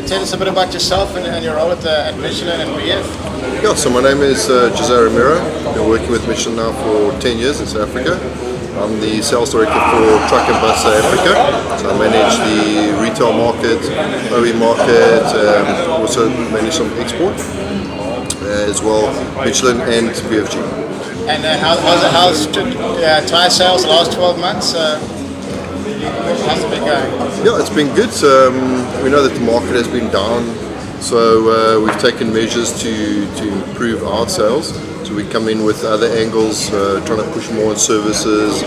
tell us a bit about yourself and your role at Michelin and BF? Yeah, so my name is Jose Romero. I've been working with Michelin now for 10 years in South Africa. I'm the sales director for Truck and Bus South Africa. So I manage the retail market, OE market, also manage some export as well, Michelin and BFG. And how's tyre sales the last 12 months? How's it been going? Yeah, it's been good. We know that the market has been down, so we've taken measures to improve our sales. So we come in with other angles, trying to push more on services,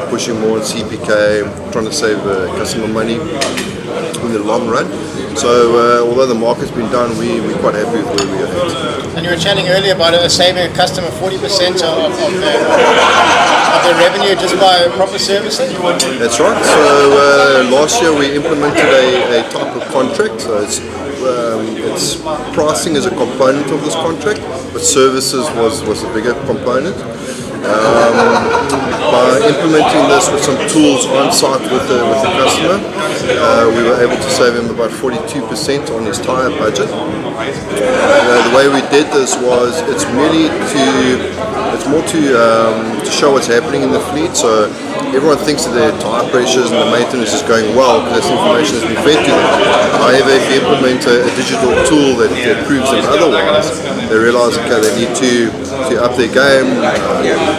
pushing more on CPK, trying to save customer money in the long run. So although the market's been down, we're quite happy with where we are at. And you were chatting earlier about saving a customer 40% of their revenue just by proper servicing? That's right. So last year we implemented a type of contract. So it's pricing is a component of this contract, but services was a bigger component. By implementing this with some tools on site with the customer, we were able to save him about 42% on his tyre budget. The way we did this was it's more to show what's happening in the fleet. So everyone thinks that their tyre pressures and the maintenance is going well because this information has been fed to them. However, if you implement a digital tool that proves them otherwise, they realise okay, they need to up their game.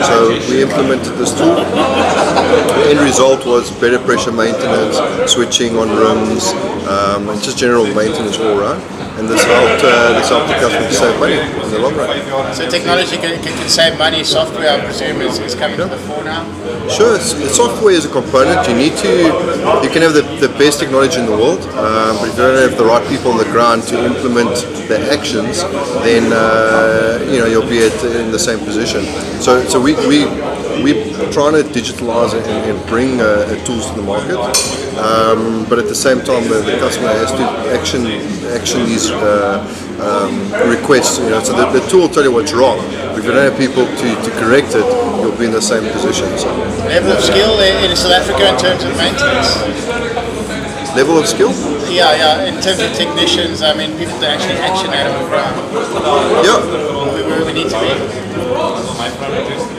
So we implemented this tool. The end result was better pressure maintenance, switching on rims, and just general maintenance all around. And this helped the customer to save money in the long run. So technology can save money. Software, I presume, is coming to the fore now. Sure, the software is a component. You can have the best technology in the world, but if you don't have the right people on the ground to implement the actions, then you'll be in the same position. So we're trying to digitalize and bring tools to the market, but at the same time the customer has to action these requests. So the tool will tell you what's wrong. If you don't have people to correct it, you'll be in the same position. So. Level of skill in South Africa in terms of maintenance? Level of skill? Yeah, in terms of technicians, I mean people that actually action out on the ground. Yeah. Where we need to be.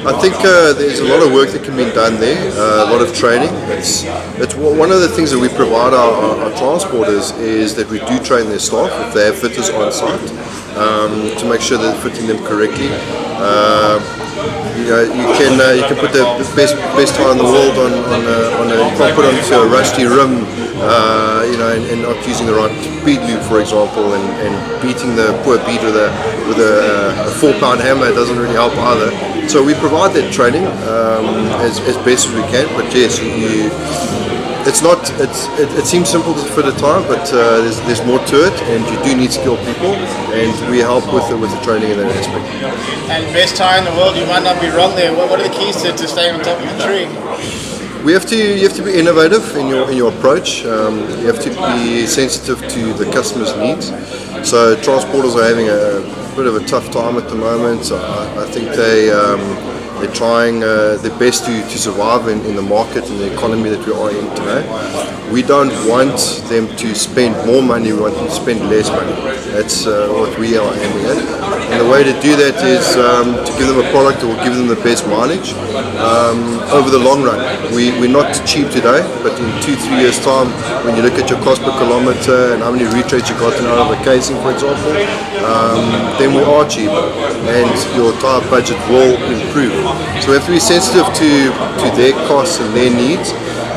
I think there's a lot of work that can be done there, a lot of training. It's one of the things that we provide our transporters is that we do train their staff if they have fitters on site to make sure they're fitting them correctly. You can put the best tyre in the world on you can't put onto a rusty rim, and not using the right bead loop, for example, and beating the poor bead with a 4-pound hammer doesn't really help either. So we provide that training as best as we can. But yes, it seems simple to fit a tyre, but there's more to it, and you do need skilled people, and we help with the training in that aspect. And best tyre in the world, you might not be wrong there. What are the keys to staying on top of the tree? You have to be innovative in your approach. You have to be sensitive to the customer's needs. So transporters are having a bit of a tough time at the moment. So I think they're trying their best to survive in the market and the economy that we are in today. We don't want them to spend more money, we want them to spend less money. That's what we are aiming at. And the way to do that is to give them a product that will give them the best mileage over the long run. We're not cheap today, but in 2-3 years time, when you look at your cost per kilometer and how many retreads you got out of a casing, for example, then we are cheaper and your tyre budget will improve. So we have to be sensitive to their costs and their needs.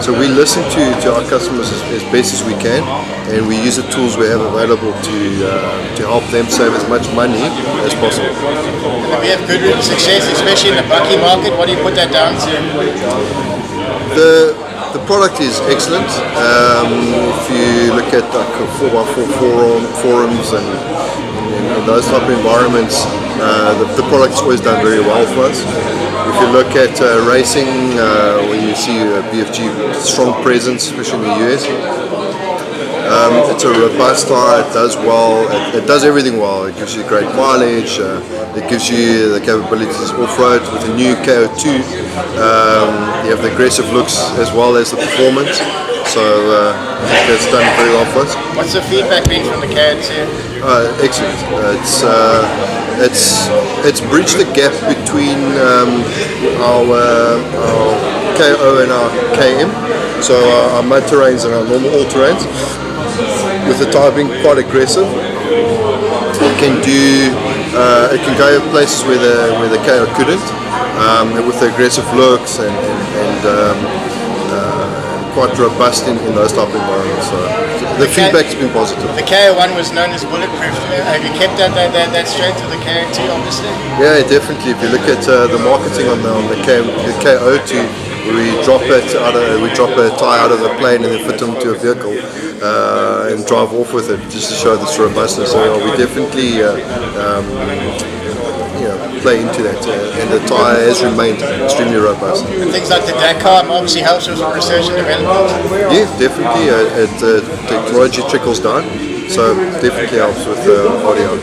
So we listen to our customers as best as we can, and we use the tools we have available to help them save as much money as possible. And the BFGoodrich success, especially in the bucky market, what do you put that down to? The product is excellent. If you look at like 4x4 forums and those type of environments, the product's always done very well for us. If you look at racing, when you see BFG strong presence, especially in the US, it's a robust tyre, it does well, it does everything well. It gives you great mileage, it gives you the capabilities off-road with the new KO2. You have the aggressive looks as well as the performance. So I think that's done very well for us. What's the feedback been from the KO2? Excellent. It's bridged the gap between our KO and our KM. So our mud terrains and our normal all terrains. With the tyre being quite aggressive, it can go places where the KO couldn't, with the aggressive looks and quite robust in those type of environments. So the feedback's been positive. The KO1 was known as bulletproof. Have you kept that strength with the KO2, obviously? Yeah, definitely. If you look at the marketing on the KO2, we drop a tyre out of a plane and then fit it into a vehicle and drive off with it just to show this robustness. So we definitely play into that, and the tyre has remained extremely robust. And things like the Dakar obviously helps with research and development. Yeah, definitely. Technology trickles down, so definitely helps with audio.